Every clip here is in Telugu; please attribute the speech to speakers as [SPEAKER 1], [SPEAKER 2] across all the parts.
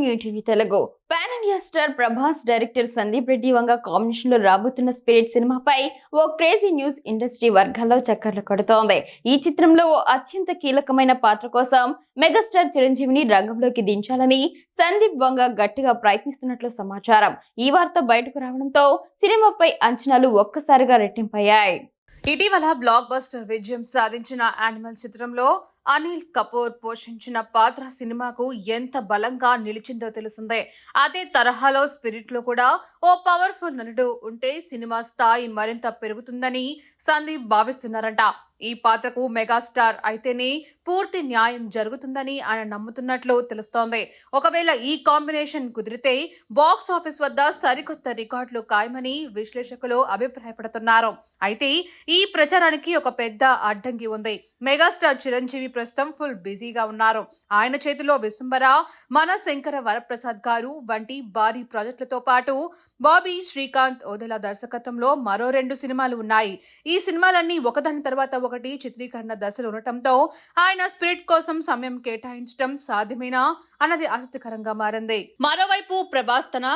[SPEAKER 1] New TV Telugu pan India star Prabhas director Sandeep Reddy Vanga combination లో రాబోతున్న స్పిరిట్ సినిమాపై ఓ క్రేజీ న్యూస్ ఇండస్ట్రీ వర్గాల్లో చక్కర్లు కొడుతోంది. ఈ చిత్రంలో ఓ అత్యంత కీలకమైన పాత్ర కోసం మెగాస్టార్ చిరంజీవిని రంగంలోకి దించాలని సందీప్ వంగ గట్టిగా ప్రయత్నిస్తున్నట్లు సమాచారం. ఈ వార్త బయటకు రావడంతో సినిమాపై అంచనాలు ఒక్కసారిగా రెట్టింపయ్యాయి.
[SPEAKER 2] ఇటీవల బ్లాక్ బస్టర్ విజయం సాధించిన యానిమల్ చిత్రంలో అనిల్ కపూర్ పోషించిన పాత్ర సినిమాకు ఎంత బలంగా నిలిచిందో తెలిసిందే. అదే తరహాలో స్పిరిట్ లో కూడా ఓ పవర్ఫుల్ నటుడు ఉంటే సినిమా స్థాయి మరింత పెరుగుతుందని సందీప్ భావిస్తున్నారంట. ఈ పాత్రకు మెగాస్టార్ అయితేనే పూర్తి న్యాయం జరుగుతుందని ఆయన నమ్ముతున్నట్లు తెలుస్తోంది. ఒకవేళ ఈ కాంబినేషన్ కుదిరితే బాక్స్ ఆఫీస్ వద్ద సరికొత్త రికార్డులు ఖాయమని విశ్లేషకులు అభిప్రాయపడుతున్నారు. అయితే ఈ ప్రచారానికి ఒక పెద్ద అడ్డంకి ఉంది. మెగాస్టార్ చిరంజీవి ప్రస్తుతం ఫుల్ బిజీగా ఉన్నారు. ఆయన చేతిలో విశ్వంబర, మన శంకర వరప్రసాద్ గారు వంటి భారీ ప్రాజెక్టులతో పాటు బాబీ శ్రీకాంత్ ఓదెల దర్శకత్వంలో మరో 2 సినిమాలు ఉన్నాయి. ఈ సినిమాలన్నీ ఒకదాని తర్వాత ఒకటి చిత్రీకరణ దశలు ఉండటంతో ఆయన స్పిరిట్ కోసం సమయం కేటాయించడం సాధ్యమేనా అన్నది ఆసక్తికరంగా మారింది. మరోవైపు ప్రభాస్ తన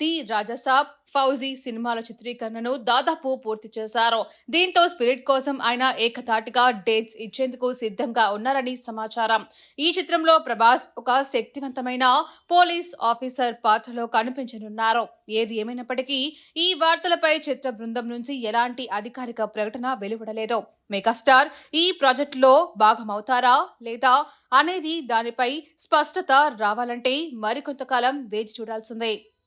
[SPEAKER 2] ది రాజసాబ్, ఫౌజీ సినిమాల చిత్రీకరణను దాదాపు పూర్తి చేశారు. దీంతో స్పిరిట్ కోసం ఆయన ఏకతాటిగా డేట్స్ ఇచ్చేందుకు సిద్ధంగా ఉన్నారని సమాచారం. ఈ చిత్రంలో ప్రభాస్ ఒక శక్తివంతమైన పోలీస్ ఆఫీసర్ పాత్రలో కనిపించనున్నారు. ఏది ఏమైనప్పటికీ ఈ వార్తలపై చిత్ర బృందం నుంచి ఎలాంటి అధికారిక ప్రకటన వెలువడలేదు. మెగాస్టార్ ఈ ప్రాజెక్టులో భాగమవుతారా లేదా అనేది దానిపై స్పష్టత రావాలంటే మరికొంతకాలం వేచి చూడాల్సిందే.